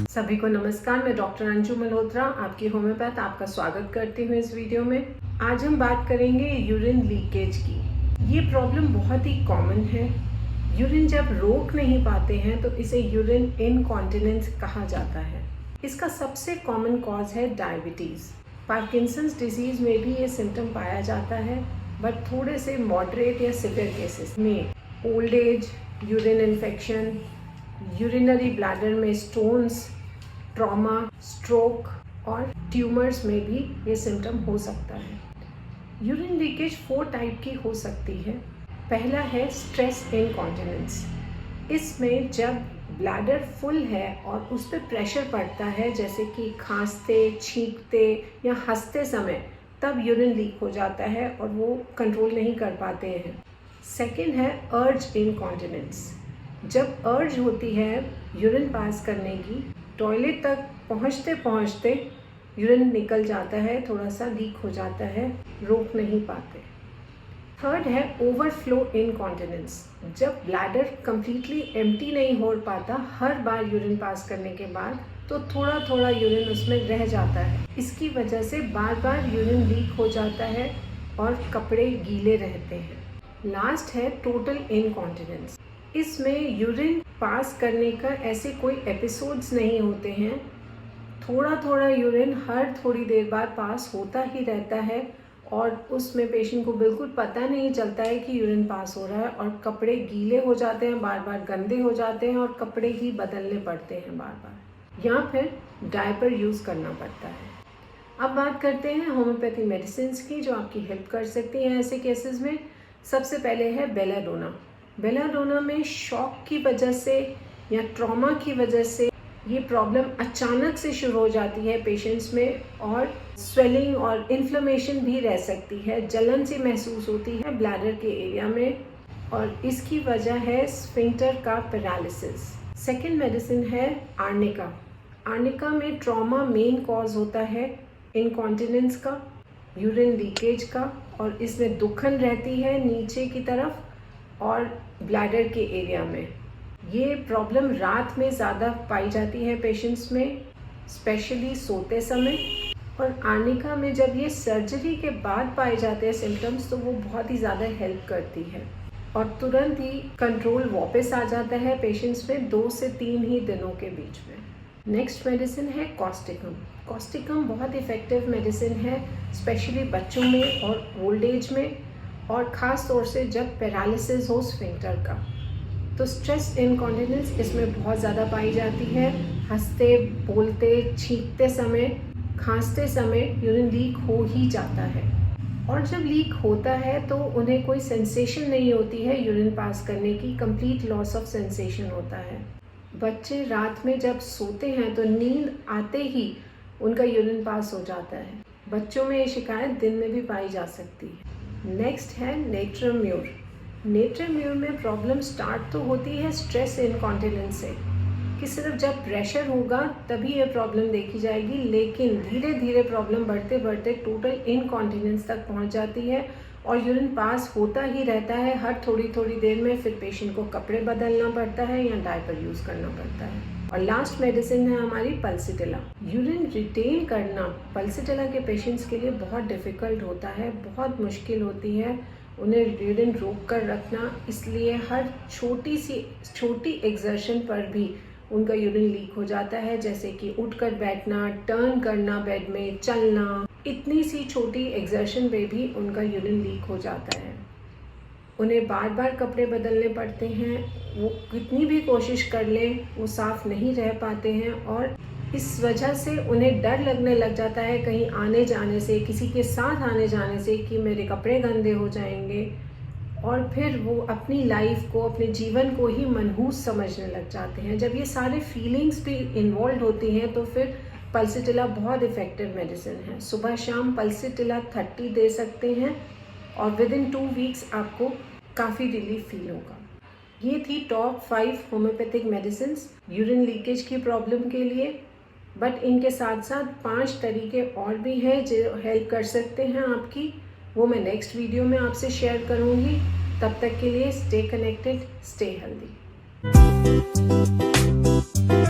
सभी को नमस्कार। मैं डॉक्टर अंजू मल्होत्रा, आपकी होम्योपैथ, आपका स्वागत करती हूँ इस वीडियो में। आज हम बात करेंगे यूरिन लीकेज की। ये प्रॉब्लम बहुत ही कॉमन है। यूरिन जब रोक नहीं पाते हैं तो इसे यूरिन इनकॉन्टिनेंस कहा जाता है। इसका सबसे कॉमन कॉज है डायबिटीज़। पार्किंसंस डिजीज में भी ये सिम्टम पाया जाता है, बट थोड़े से मॉडरेट या सिवियर केसेस में old age, urine infection, urinary bladder में स्टोन्स, ट्रॉमा, स्ट्रोक और ट्यूमर्स में भी ये सिम्टम हो सकता है। यूरिन लीकेज 4 टाइप की हो सकती है। पहला है स्ट्रेस इनकॉन्टिनेंस। इसमें जब ब्लैडर फुल है और उस पर प्रेशर पड़ता है, जैसे कि खांसते, छींकते या हंसते समय, तब यूरिन लीक हो जाता है और वो कंट्रोल नहीं कर पाते हैं। सेकेंड है अर्ज इनकॉन्टिनेंस। जब अर्ज होती है यूरिन पास करने की, टॉयलेट तक पहुंचते पहुंचते यूरिन निकल जाता है, थोड़ा सा लीक हो जाता है, रोक नहीं पाते। थर्ड है ओवरफ्लो इनकॉन्टिनेंस। जब ब्लैडर कंप्लीटली एम्प्टी नहीं हो पाता हर बार यूरिन पास करने के बाद, तो थोड़ा थोड़ा यूरिन उसमें रह जाता है। इसकी वजह से बार बार यूरिन लीक हो जाता है और कपड़े गीले रहते हैं। लास्ट है टोटल इनकॉन्टिनेंस। इसमें यूरिन पास करने का ऐसे कोई एपिसोड्स नहीं होते हैं। थोड़ा थोड़ा यूरिन हर थोड़ी देर बाद पास होता ही रहता है और उसमें पेशेंट को बिल्कुल पता नहीं चलता है कि यूरिन पास हो रहा है, और कपड़े गीले हो जाते हैं, बार बार गंदे हो जाते हैं और कपड़े ही बदलने पड़ते हैं बार बार, या फिर डायपर यूज़ करना पड़ता है। अब बात करते हैं होम्योपैथी मेडिसिन की जो आपकी हेल्प कर सकती हैं ऐसे केसेस में। सबसे पहले है बेलाडोना। बेलाडोना में शॉक की वजह से या ट्रॉमा की वजह से ये प्रॉब्लम अचानक से शुरू हो जाती है पेशेंट्स में, और स्वेलिंग और इन्फ्लेमेशन भी रह सकती है, जलन सी महसूस होती है ब्लैडर के एरिया में, और इसकी वजह है स्फिंक्टर का पैरालिसिस। सेकेंड मेडिसिन है आर्निका। आर्निका में ट्रॉमा मेन कॉज होता है इनकॉन्टिनेंस का, यूरिन लीकेज का, और इसमें दुखन रहती है नीचे की तरफ और ब्लैडर के एरिया में। ये प्रॉब्लम रात में ज़्यादा पाई जाती है पेशेंट्स में, स्पेशली सोते समय। और आर्निका में जब ये सर्जरी के बाद पाए जाते हैं सिम्टम्स, तो वो बहुत ही ज़्यादा हेल्प करती है और तुरंत ही कंट्रोल वापस आ जाता है पेशेंट्स में 2 से 3 ही दिनों के बीच में। नेक्स्ट मेडिसिन है कॉस्टिकम। कॉस्टिकम बहुत इफ़ेक्टिव मेडिसिन है, स्पेशली बच्चों में और ओल्ड एज में, और ख़ास तौर से जब पैरालिसिस हो स्फिंक्टर का। तो स्ट्रेस इनकॉन्टिनेंस इसमें बहुत ज़्यादा पाई जाती है। हंसते, बोलते, छींकते समय, खांसते समय यूरिन लीक हो ही जाता है, और जब लीक होता है तो उन्हें कोई सेंसेशन नहीं होती है यूरिन पास करने की, कंप्लीट लॉस ऑफ सेंसेशन होता है। बच्चे रात में जब सोते हैं तो नींद आते ही उनका यूरिन पास हो जाता है। बच्चों में ये शिकायत दिन में भी पाई जा सकती है। नेक्स्ट है नेट्रम्यूर। नेट्रम्यूर में प्रॉब्लम स्टार्ट तो होती है स्ट्रेस इनकॉन्टिनेंस से, कि सिर्फ जब प्रेशर होगा तभी ये प्रॉब्लम देखी जाएगी, लेकिन धीरे धीरे प्रॉब्लम बढ़ते बढ़ते टोटल इनकॉन्टिनेंस तक पहुंच जाती है और यूरिन पास होता ही रहता है हर थोड़ी थोड़ी देर में। फिर पेशेंट को कपड़े बदलना पड़ता है या डायपर यूज़ करना पड़ता है। और लास्ट मेडिसिन है हमारी पल्सिटिला। यूरिन रिटेन करना पल्सिटिला के पेशेंट्स के लिए बहुत डिफ़िकल्ट होता है, बहुत मुश्किल होती है उन्हें यूरिन रोक कर रखना, इसलिए हर छोटी एक्सर्शन पर भी उनका यूरिन लीक हो जाता है, जैसे कि उठकर बैठना, टर्न करना बेड में, चलना, इतनी सी छोटी एक्सर्शन पे भी उनका यूरिन लीक हो जाता है। उन्हें बार बार कपड़े बदलने पड़ते हैं, वो कितनी भी कोशिश कर लें वो साफ़ नहीं रह पाते हैं, और इस वजह से उन्हें डर लगने लग जाता है कहीं आने जाने से, किसी के साथ आने जाने से, कि मेरे कपड़े गंदे हो जाएंगे, और फिर वो अपनी लाइफ को, अपने जीवन को ही मनहूस समझने लग जाते हैं। जब ये सारे फीलिंग्स भी इन्वॉल्व होती हैं तो फिर पल्सिटिला बहुत इफ़ेक्टिव मेडिसिन है। सुबह शाम पल्सिटिला 30 दे सकते हैं और विदिन 2 वीक्स आपको काफ़ी रिलीफ फील होगा। ये थी top 5 homeopathic medicine urine leakage की प्रॉब्लम के लिए, बट इनके साथ साथ 5 तरीके और भी हैं जो हेल्प कर सकते हैं आपकी, वो मैं नेक्स्ट वीडियो में आपसे शेयर करूँगी। तब तक के लिए स्टे कनेक्टेड, स्टे हेल्दी।